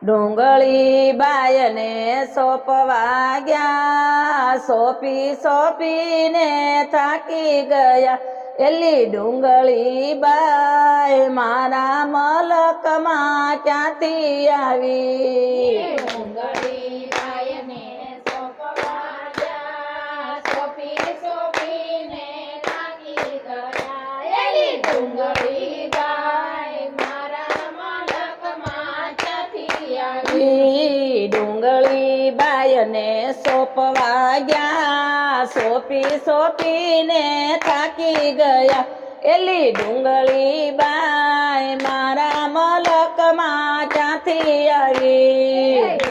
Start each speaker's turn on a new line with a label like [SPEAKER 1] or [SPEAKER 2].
[SPEAKER 1] ડુંગળી બાયને સોંપવા ગયા, સોંપી સોંપીને થાકી ગયા. એલી ડુંગળી બાય મારા મલકમાં ક્યાંથી આવી?
[SPEAKER 2] ડુંગળી બાયને સોંપવા ગયા, સોંપી સોંપીને થાકી ગયા. એલી ડુંગળી બાય મારા મલકમાં ક્યાંથી આવી?
[SPEAKER 1] ડુંગળી બાયને સોંપવા ગયા, સોંપી સોંપીને થાકી ગયા. એલી ડુંગળી બાય મારા મલકમાં ક્યાંથી આવી?